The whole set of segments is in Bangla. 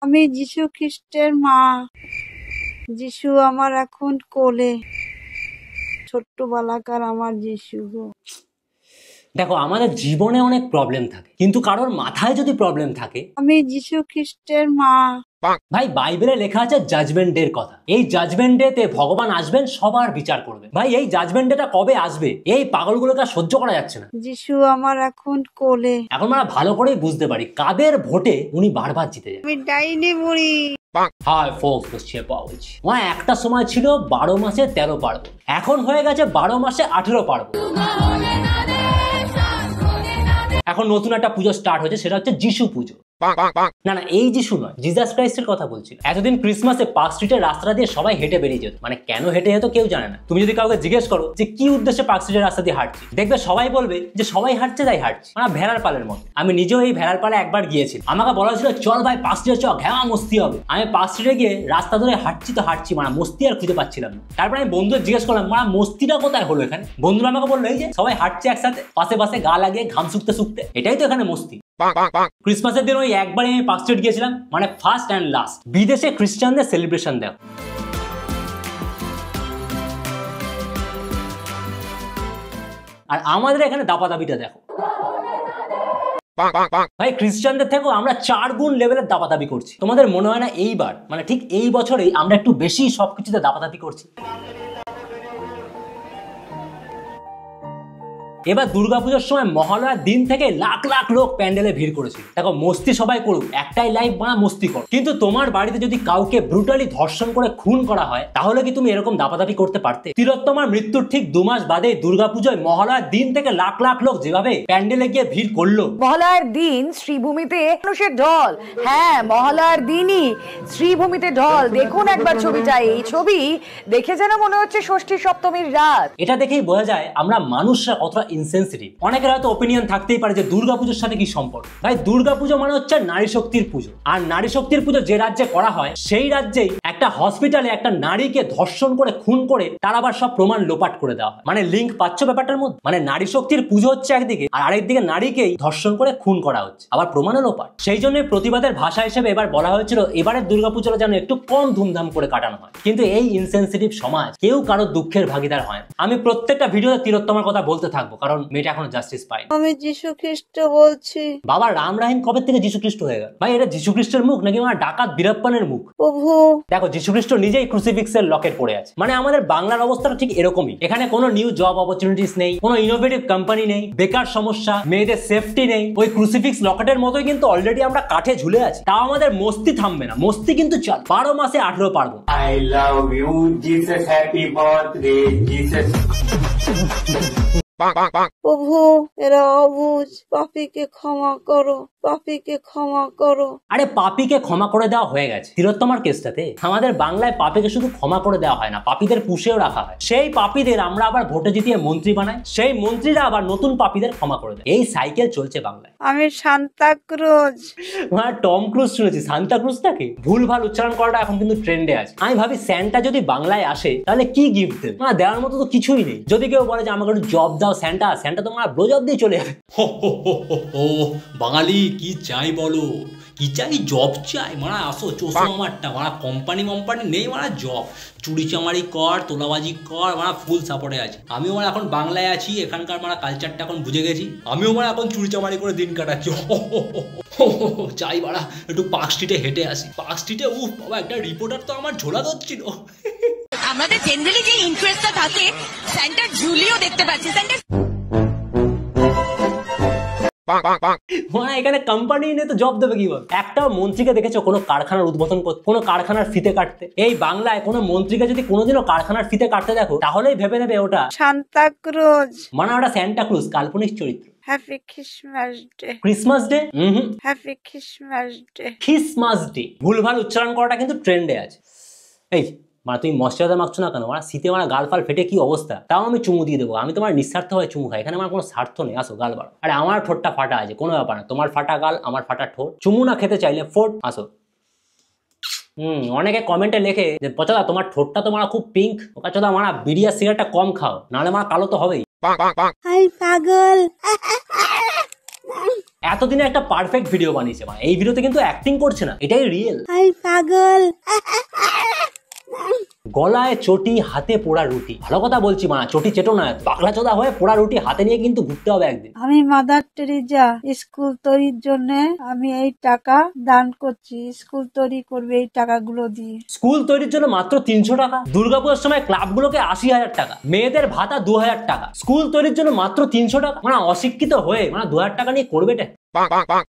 আমি যিশু খ্রিস্টের মা। যিশু আমার এখন কোলে, ছোট্ট বালাকার আমার যিশু গো। দেখো আমাদের জীবনে অনেক প্রবলেম থাকে, কিন্তু কারোর মাথায় যদি প্রবলেম থাকে, আমি যিশু খ্রিস্টের মা। ভাই বাইবেলে লেখা আছে জাজমেন্ট ডের কথা। এই জাজমেন্ট ডেতে ভগবান আসবেন, সবার বিচার করবেন। ভাই এই জাজমেন্ট ডেটা কবে আসবে? এই পাগলগুলোকে সহ্য করা যাচ্ছে না। যিশু আমার এখন কোলে। এখন আমরা ভালো করেই বুঝতে পারি কাদের ভোটে উনি বারবার জিতে যান। আমি ডাইনি বুড়ি। হাই ফোকস, বসিয়ে পাওয়া বলছি। একটা সময় ছিল 12 মাসে 13 পার্বণ, এখন হয়ে গেছে 12 মাসে 18 পার্বণ। এখন নতুন একটা পুজো স্টার্ট হয়েছে, সেটা হচ্ছে যিশু পুজো। না না, এই যিশু নয়, জিজাস ক্রাইস্টের কথা বলছি। এতদিন ক্রিসমাসে পার্ক স্ট্রিটের রাস্তা দিয়ে সবাই হেঁটে বেরিয়ে যেত, মানে কেন হেঁটে যেত কেউ জানে না। তুমি যদি কাউকে জিজ্ঞেস করো যে কি উদ্দেশ্যে পার্ক স্ট্রিটের রাস্তা দিয়ে হাঁটছি, দেখবে সবাই বলবে যে সবাই হাঁটছে তাই হাঁটছি। মানে ভেড়ার পালের মতো। আমি নিজেও এই ভেড়ার পালে একবার গিয়েছি। আমাকে বলা ছিল চল ভাই পার্ক স্ট্রিটে চল, ঘ্যামা মস্তি হবে। আমি পার্ক স্ট্রিটে গিয়ে রাস্তা ধরে হাঁটছি তো হাঁটছি, মানে মস্তি আর খুঁজে পাচ্ছিলাম না। তারপরে আমি বন্ধুদের জিজ্ঞেস করলাম মানে মস্তিটা কোথায় হলো এখানে। বন্ধুরা আমাকে বললো এই যে সবাই হাঁটছে একসাথে, পাশে পাশে গা লাগিয়ে ঘাম শুকতে শুকতে, এটাই তো এখানে মস্তি। ক্রিসমাসের দিন ওই একবারই আমি পার্ক স্ট্রিট গিয়েছিলাম, মানে ফার্স্ট অ্যান্ড লাস্ট। বিদেশে খ্রিস্টানদের সেলিব্রেশন দেখো, আর আমাদের এখানে দাপাদাপিটা দেখো। ভাই খ্রিস্টানদের থেকেও আমরা 4 গুণ লেভেলের দাপাদাপি করছি। তোমাদের মনে হয় না এইবার মানে ঠিক এই বছরেই আমরা একটু বেশি সবকিছুতে দাপাদাপি করছি? এবার দুর্গাপুজোর সময় মহালয়ার দিন থেকে লাখ লাখ লোক প্যান্ডেলে ভিড় করেছিল। দেখো মস্তি সবাই করুক, একটাই লাইফ, বা মস্তি কর। কিন্তু তোমার বাড়িতে যদি কাউকে ব্রুটালি ধর্ষণ করে খুন করা হয়, তাহলে কি তুমি এরকম দাপাদাপি করতে পারতে? তিলোত্তমার মৃত্যুর ঠিক 2 মাস বাদে দুর্গাপুজোয় মহালয়ার দিন থেকে লাখ লাখ লোক যেভাবে প্যান্ডেলে গিয়ে ভিড় করলো। মহালয়ার দিন শ্রীভূমিতে মানুষের ঢল। হ্যাঁ, মহালয়ার দিনই শ্রীভূমিতে ঢল। দেখুন একবার ছবিটা, এই ছবি দেখে যেন মনে হচ্ছে ষষ্ঠী সপ্তমীর রাত। এটা দেখেই বোঝা যায় আমরা মানুষরা কতটা ইনসেনসিটিভ। অনেকের হয়তো ওপিনিয়ন থাকতেই পারে যে দুর্গাপুজোর সাথে কি সম্পর্ক। ভাই দুর্গাপুজো মানে হচ্ছে নারী শক্তির পুজো, আর নারী শক্তির পুজো যে রাজ্যে করা হয় সেই রাজ্যেই একটা হসপিটালে একটা নারীকে ধর্ষণ করে খুন করে তার আবার সব প্রমাণ লোপাট করে দেওয়া হয়। মানে লিঙ্ক পাচ্ছ ব্যাপারটার মধ্যে? মানে নারী শক্তির পুজো হচ্ছে একদিকে, আর আরেকদিকে নারীকেই ধর্ষণ করে খুন করা হচ্ছে, আবার প্রমাণও লোপাট। সেই জন্য প্রতিবাদের ভাষা হিসেবে এবার বলা হয়েছিল এবারের দুর্গাপুজোটা যেন একটু কম ধুমধাম করে কাটানো হয়। কিন্তু এই ইনসেনসিটিভ সমাজ কেউ কারো দুঃখের ভাগিদার হয় না। আমি প্রত্যেকটা ভিডিওতে তিলোত্তমার কথা বলতে থাকবো, কারণ মেয়েটা এখনো জাস্টিস পায়। আমি যিশু খ্রিস্ট বলছি। বাবা রাম রাহিম কবে থেকে যিশু খ্রিস্ট হয়ে গেল? ভাই এটা যিশু খ্রিস্টের মুখ নাকি আমার ডাকাত বীরাপ্পানের মুখ? প্রভু দেখো যিশু খ্রিস্ট নিজেই ক্রুসিফিক্সের লকেট পড়ে আছে। মানে আমাদের বাংলার অবস্থাটা ঠিক এরকমই। এখানে কোনো নিউ জব অপরচুনিটিস নেই, কোনো ইনোভেটিভ কোম্পানি নেই, বেকার সমস্যা, মেয়েদের সেফটি নেই। ওই ক্রুসিফিক্স লকেটের মতোই কিন্তু অলরেডি আমরা কাঠে ঝুলে আছি। তাও আমাদের মস্তি থামবে না, মস্তি কিন্তু চল। 12 মাসে 18 পার্বণ। I love you, Jesus, happy birthday, Jesus. প্রভু এরা অবুঝ, পাপীকে ক্ষমা করো, পাপীকে ক্ষমা করো। আরে পাপীকে ক্ষমা করে দেওয়া হয়ে গেছে তিলোত্তমার কেসটাতে। আমাদের বাংলায় পাপীকে শুধু ক্ষমা করে দেওয়া হয় না, পাপীদের পুষেও রাখা হয়। সেই পাপীদের আমরা আবার ভোটে জিতিয়ে মন্ত্রী বানাই, সেই মন্ত্রীরা আবার নতুন পাপীদের ক্ষমা করে দেয়। এই সাইকেল চলছে বাংলায়। আমি সান্তা ক্রুজ। মানে টম ক্রুজ শুনেছি, সান্তা ক্রুজটাকে ভুলভাল উচ্চারণ করাটা এখন কিন্তু ট্রেন্ডে আছে। আমি ভাবি স্যান্টা যদি বাংলায় আসে তাহলে কি গিফট দেবে? না দেওয়ার মতো তো কিছুই নেই। যদি কেউ বলে যে আমাকে একটু জব দাও স্যান্টা, স্যান্টা তো আমার ব্লোজব দিয়ে চলে যাবে। বাঙালি কি চাই বলো, কি চাই? জব চাই। মারা আসো চোষো আমারটা, মারা কোম্পানি নেই, মারা জব। চুরি চামারি কর, তোলাবাজি কর, মারা ফুল সাপোর্টে আছে। আমিও মারা এখন বাংলায় আছি, এখানকার মারা কালচারটা এখন বুঝে গেছি। আমিও মারা এখন চুরি চামারি করে দিন কাটাচ্ছি। চাই মারা একটু পার্ক স্ট্রিটে হেঁটে আসি। পার্ক স্ট্রিটে বাবা একটা রিপোর্টার তো আমার ঝোলা ধরছিল। আমাদের জেনারেলি যে ইন্টারেস্টটা থাকে সেন্টার জুলিও দেখতে পাচ্ছি। সেন্টার এখানে কোম্পানি নিয়ে তো জব দেবে কিভাবে? একটাও মন্ত্রীকে দেখেছো কোনো কারখানার উদ্বোধন করতে, কোনো কারখানার ফিতে কাটতে? এই বাংলায় কোনো মন্ত্রীকে যদি কোনোদিনও কারখানার ফিতে কাটতে দেখো তাহলেই ভেবে নেবে ওটা সান্তা ক্রুজ, মানে ওটা স্যান্টা ক্রুজ, কাল্পনিক চরিত্র। Happy Christmas day. Christmas day? Happy Christmas day. Christmas day ভুলভাল উচ্চারণ করাটা কিন্তু ট্রেন্ডে আছে। এই মানে তুমি ময়শ্চারাইজার মাখছো না কেন? মানে শীতে মানে গাল ফাল ফেটে কি অবস্থা? তাও আমি চুমু দিয়ে দেবো। আমি তোমার নিঃস্বার্থ হয়ে চুমু খাই, এখানে আমার কোনো স্বার্থ নেই। আসো গাল বাড়ো। আরে আমার ঠোঁটটা ফাটা আছে, কোনো ব্যাপার না। তোমার ফাটা গাল, আমার ফাটা ঠোঁট। চুমু না খেতে চাইলে ফোট, আসো। অনেকে কমেন্টে লেখে যে পচাদা তোমার ঠোঁটটা তো মারা খুব পিঙ্ক। পচাদা মারা বিড়ি আর সিগারেটটা কম খাও, নাহলে মারা কালো তো হবেই। হাই পাগল। এতদিনে একটা পারফেক্ট ভিডিও বানিয়েছে, মানে এই ভিডিওতে কিন্তু অ্যাক্টিং করছে না, এটাই রিয়েল। আই পাগল। গলায় চটি, হাতে পোড়া রুটি। ভালো কথা বলছি, মানে চটি চেটো না, পাগলা চোদা হয়ে পোড়া রুটি হাতে নিয়ে কিন্তু ঘুরতে হবে একদিন। আমি মাদার টেরিজা, স্কুল তৈরির জন্য আমি এই টাকা দান করছি। স্কুল তৈরি করবে এই টাকাগুলো দিয়ে। স্কুল তৈরির জন্য মাত্র 300 টাকা? দুর্গাপুজোর সময় ক্লাবগুলোকে 80,000 টাকা, মেয়েদের ভাতা 2000 টাকা, স্কুল তৈরির জন্য মাত্র 300 টাকা। মানে অশিক্ষিত হয়ে মানে 2000 টাকা নিয়ে করবেটা।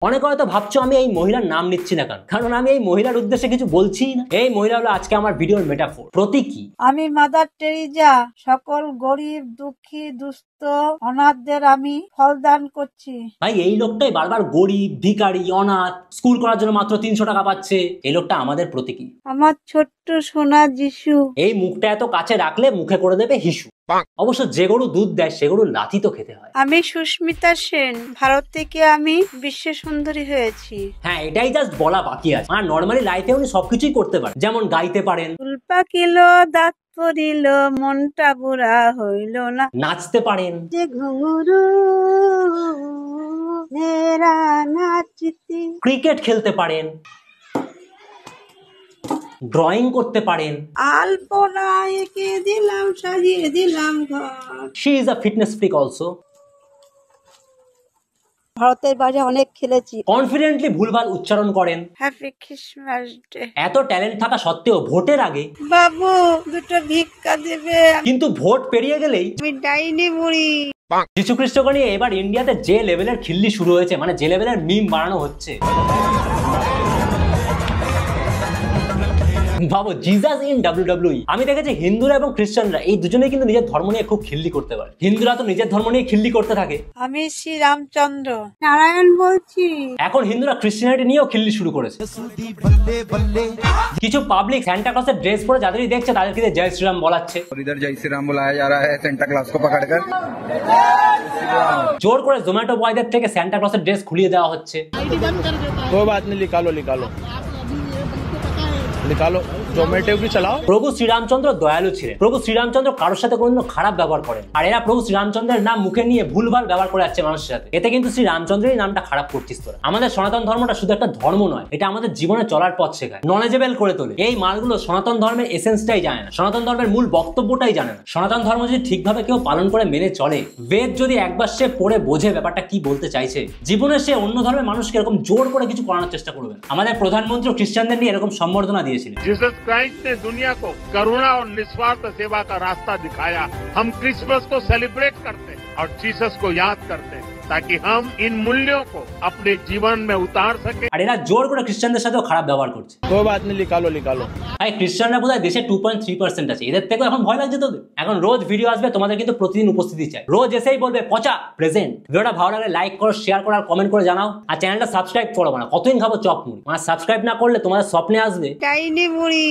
অনেকে হয়তো ভাবছো আমি এই মহিলার নাম নিচ্ছি না কেন, কারণ আমি এই মহিলার উদ্দেশ্যে কিছু বলছি না। এই মহিলা হলো আজকে আমার ভিডিওর মেটাফোর, প্রতীকী। আমি মাদার টেরিজা, সকল গরিব, দুঃখী, দুস্থ, অনাথদের আমি ফল দান করছি। ভাই এই লোকটাই বারবার গরিব, ভিখারি, অনাথ, স্কুল করার জন্য মাত্র 300 টাকা পাচ্ছে। এই লোকটা আমাদের প্রতীকী। আমার ছোট্ট সোনা যিশু। এই মুখটা এত কাছে রাখলে মুখে করে দেবে হিসু। অবশ্য যে গরু দুধ দেয় সে গরু লাথি তো খেতে হয়। আমি সুস্মিতা সেন, ভারত থেকে আমি বিশ্ব সুন্দরী হয়েছি। হ্যাঁ, এটাই জাস্ট বলা বাকি আছে। আর নর্মালি লাইফে উনি সবকিছুই করতে পারেন, যেমন গাইতে পারেন, ফুল পাকিল, দাঁত পড়িল, মনটা বুড়া হইল না, নাচতে পারেন, যে ঘুঙুরু মেরা নাচতি, ক্রিকেট খেলতে পারেন, ড্রয়িং করতে পারেন, আলপনা এঁকে দিলাম, সাজিয়ে দিলাম ঘর। She is a fitness freak also. ভারতের বাইরে অনেক খেলেছি। কনফিডেন্টলি ভুলভাল উচ্চারণ করেন। Happy Christmas day. এত ট্যালেন্ট থাকা সত্ত্বেও ভোটের আগে বাবু দুটো ভিক্ষা দেবে, কিন্তু ভোট পেরিয়ে গেলেই আমি ডাইনি বুড়ি। যীশু খ্রিস্টকে নিয়ে এবার ইন্ডিয়াতে যে লেভেলের খিল্লি শুরু হয়েছে, মানে যে লেভেলের মিম বানানো হচ্ছে, ভাবো জিজাস ইন WWE। আমি দেখেছি হিন্দুরা এবং খ্রিস্টানরা এই দুজনেই কিন্তু নিজের ধর্ম নিয়ে খুব খিল্লি করতে পারে। হিন্দুরা তো নিজের ধর্ম নিয়ে খিল্লি করতে থাকে। আমি শ্রী রামচন্দ্র নারায়ণ বলছি। এখন হিন্দুরা খ্রিস্টানিটি নিয়েও খিল্লি শুরু করেছে। কিছু পাবলিক সান্টা ক্লজের ড্রেস পরে যাদেরই দেখছে তাদেরকে দিয়ে জয় শ্রীরাম বলাচ্ছে। इधर जय श्री राम बुलाया जा रहा है सेंटा क्लॉज को पकड़कर। জোর করে জোম্যাটো বয়দের থেকে সান্টা ক্লজের ড্রেস খুলিয়ে দেওয়া হচ্ছে। कोई बात नहीं, निकालो निकालो निकालो, जोमेटो की चलाओ। প্রভু শ্রীরামচন্দ্র দয়ালু ছিলেন। প্রভু শ্রীরামচন্দ্র কারোর সাথে কোনো খারাপ ব্যবহার করেন, আর এরা প্রভু শ্রীরামচন্দ্রের নাম মুখে নিয়ে ভুলভাল ব্যবহার করে যাচ্ছে মানুষের সাথে। এতে কিন্তু শ্রীরামচন্দ্রের নামটা খারাপ করছিস তোরা। আমাদের সনাতন ধর্মটা শুধু একটা ধর্ম নয়, এটা আমাদের জীবনে চলার পথ শেখায়, নলেজেবল করে তোলে। এই মালগুলো সনাতন ধর্মের এসেন্সটাই জানে না, সনাতন ধর্মের মূল বক্তব্যটাই জানে না। সনাতন ধর্ম যদি ঠিকভাবে কেউ পালন করে মেনে চলে, বেদ যদি একবার সে পড়ে বোঝে ব্যাপারটা কি বলতে চাইছে, জীবনে সে অন্য ধর্মের মানুষকে এরকম জোর করে কিছু করানোর চেষ্টা করবে না। আমাদের প্রধানমন্ত্রী খ্রিস্টানদের নিয়ে এরকম সম্বর্ধনা দিয়েছিলেন। जीसस क्राइस्ट ने दुनिया को करुणा और निस्वार्थ सेवा का रास्ता दिखाया। हम क्रिसमस को सेलिब्रेट करते हैं और जीसस को याद करते हैं ताकि हम इन मूल्यों को अपने जीवन में उतार सके। আর এরা জোর করে খ্রিস্টানদের সাথেও খারাপ ব্যবহার করছে। कोई बात नहीं, निकालो निकालो। ভাই খ্রিস্টানরা বোধহয় দেশে 2.3% আছে, এদের থেকেও এখন ভয় লাগছে তোদের। এখন রোজ ভিডিও আসবে, তোমাদের কিন্তু প্রতিদিন উপস্থিতি চাই। রোজ এসেই বলবে পচা প্রেজেন্ট। ভিডিওটা ভালো লাগলে লাইক করো, শেয়ার করো আর কমেন্ট করে জানাও। আর চ্যানেলটা সাবস্ক্রাইব করো, মানে কতদিন খাবো চপ মুড়ি। মানে সাবস্ক্রাইব না করলে তোমাদের স্বপ্নে আসবে ডাইনি বুড়ি।